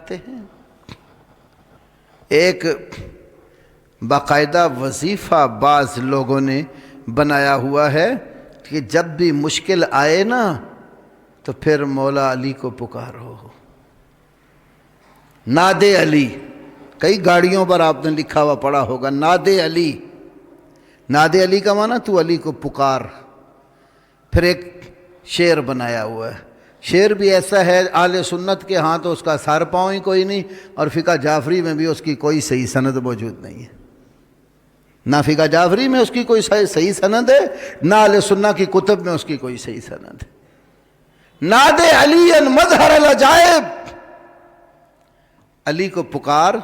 جاتے ہیں۔ ایک باقاعدہ وظیفہ بعض لوگوں نے بنایا ہوا ہے کہ جب بھی مشکل آئے نا تو پھر مولا علی کو پکارو۔ ناد علی، کئی گاڑیوں پر آپ نے لکھا ہوا پڑھا ہوگا ناد علی۔ ناد علی کا معنی تو علی کو پکار۔ پھر ایک شعر بنایا ہوا ہے، شعر بھی ایسا ہے اہل سنت کے ہاں تو اس کا سر پاؤں ہی کوئی نہیں، اور فقہ جعفری میں بھی اس کی کوئی صحیح سند موجود نہیں ہے۔ نہ فقہ جعفری میں اس کی کوئی صحیح سند ہے، نہ اہل سنت کی کتب میں اس کی کوئی صحیح سند ہے۔ ناد علی مظہر العجائب، علی کو پکار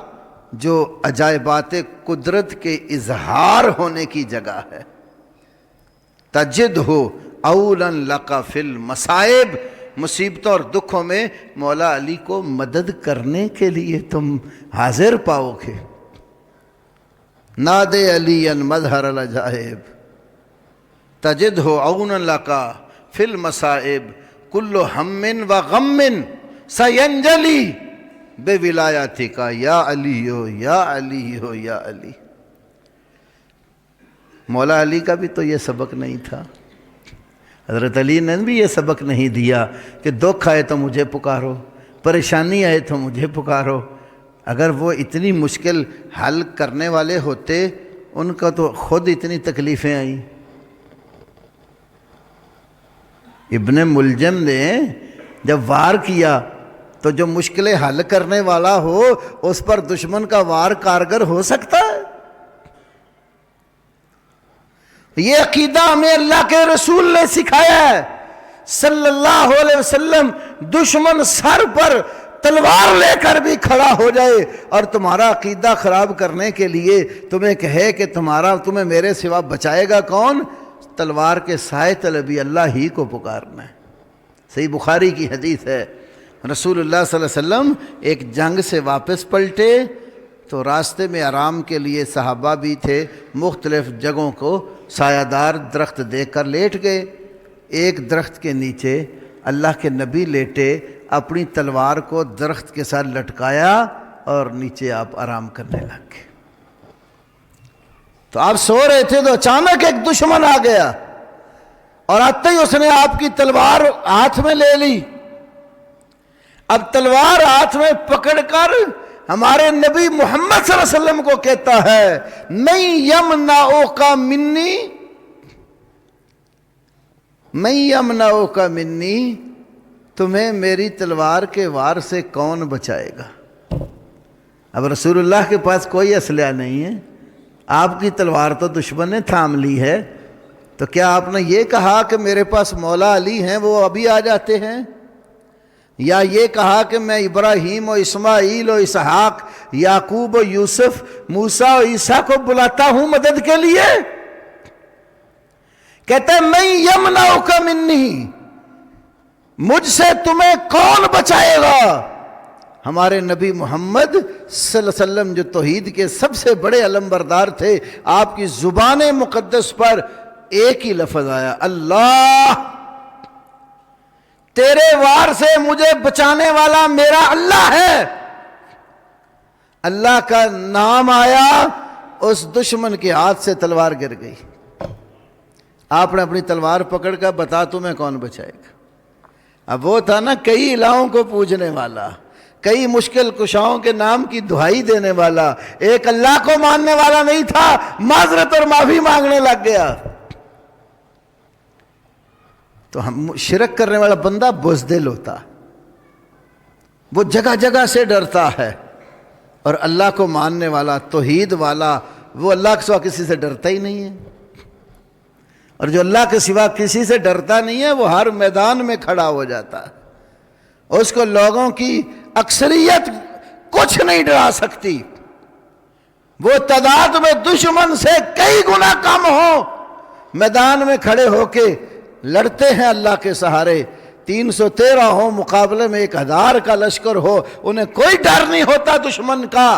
جو عجائبات قدرت کے اظہار ہونے کی جگہ ہے۔ تجد ہو اولا لقا فی المصائب، مصیبتوں اور دکھوں میں مولا علی کو مدد کرنے کے لیے تم حاضر پاؤ گے۔ ناد علی مظہر العجائب تجد ہو اولا لقا فی المصائب کل ہم و غم سینجلی بے ولایاتی کا یا علی ہو یا علی ہو یا علی۔ مولا علی کا بھی تو یہ سبق نہیں تھا، حضرت علی نے بھی یہ سبق نہیں دیا کہ دکھ آئے تو مجھے پکارو، پریشانی آئے تو مجھے پکارو۔ اگر وہ اتنی مشکل حل کرنے والے ہوتے، ان کا تو خود اتنی تکلیفیں آئیں۔ ابن ملجم نے جب وار کیا تو جو مشکلیں حل کرنے والا ہو اس پر دشمن کا وار کارگر ہو سکتا ہے؟ یہ عقیدہ ہمیں اللہ کے رسول نے سکھایا ہے صلی اللہ علیہ وسلم۔ دشمن سر پر تلوار لے کر بھی کھڑا ہو جائے اور تمہارا عقیدہ خراب کرنے کے لیے تمہیں کہے کہ تمہیں میرے سوا بچائے گا کون؟ تلوار کے سائے طلبی اللہ ہی کو پکارنا ہے۔ صحیح بخاری کی حدیث ہے، رسول اللہ صلی اللہ علیہ وسلم ایک جنگ سے واپس پلٹے تو راستے میں آرام کے لیے صحابہ بھی تھے، مختلف جگہوں کو سایہ دار درخت دیکھ کر لیٹ گئے۔ ایک درخت کے نیچے اللہ کے نبی لیٹے، اپنی تلوار کو درخت کے ساتھ لٹکایا اور نیچے آپ آرام کرنے لگ گئے۔ تو آپ سو رہے تھے تو اچانک ایک دشمن آ گیا اور آتے ہی اس نے آپ کی تلوار ہاتھ میں لے لی۔ اب تلوار ہاتھ میں پکڑ کر ہمارے نبی محمد صلی اللہ علیہ وسلم کو کہتا ہے نہیں یمنعوک منی، میں یمنعوک منی، تمہیں میری تلوار کے وار سے کون بچائے گا؟ اب رسول اللہ کے پاس کوئی اسلحہ نہیں ہے، آپ کی تلوار تو دشمن نے تھام لی ہے، تو کیا آپ نے یہ کہا کہ میرے پاس مولا علی ہیں وہ ابھی آ جاتے ہیں؟ یا یہ کہا کہ میں ابراہیم و اسماعیل و اسحاق، یعقوب و یوسف، موسیٰ و عیسیٰ کو بلاتا ہوں مدد کے لیے؟ کہتا ہے میں یمنعوک منی، مجھ سے تمہیں کون بچائے گا؟ ہمارے نبی محمد صلی اللہ علیہ وسلم جو توحید کے سب سے بڑے علمبردار تھے، آپ کی زبان مقدس پر ایک ہی لفظ آیا، اللہ، تیرے وار سے مجھے بچانے والا میرا اللہ ہے۔ اللہ کا نام آیا، اس دشمن کے ہاتھ سے تلوار گر گئی۔ آپ نے اپنی تلوار پکڑ کر بتا تمہیں کون بچائے گا؟ اب وہ تھا نا کئی الہوں کو پوجنے والا، کئی مشکل کشاؤں کے نام کی دہائی دینے والا، ایک اللہ کو ماننے والا نہیں تھا، معذرت اور معافی مانگنے لگ گیا۔ تو ہم شرک کرنے والا بندہ بزدل ہوتا، وہ جگہ جگہ سے ڈرتا ہے، اور اللہ کو ماننے والا، توحید والا، وہ اللہ کے سوا کسی سے ڈرتا ہی نہیں ہے۔ اور جو اللہ کے سوا کسی سے ڈرتا نہیں ہے وہ ہر میدان میں کھڑا ہو جاتا ہے، اس کو لوگوں کی اکثریت کچھ نہیں ڈرا سکتی، وہ تعداد میں دشمن سے کئی گنا کم ہو، میدان میں کھڑے ہو کے لڑتے ہیں اللہ کے سہارے، 313 ہو مقابلے میں 1000 کا لشکر ہو، انہیں کوئی ڈر نہیں ہوتا دشمن کا۔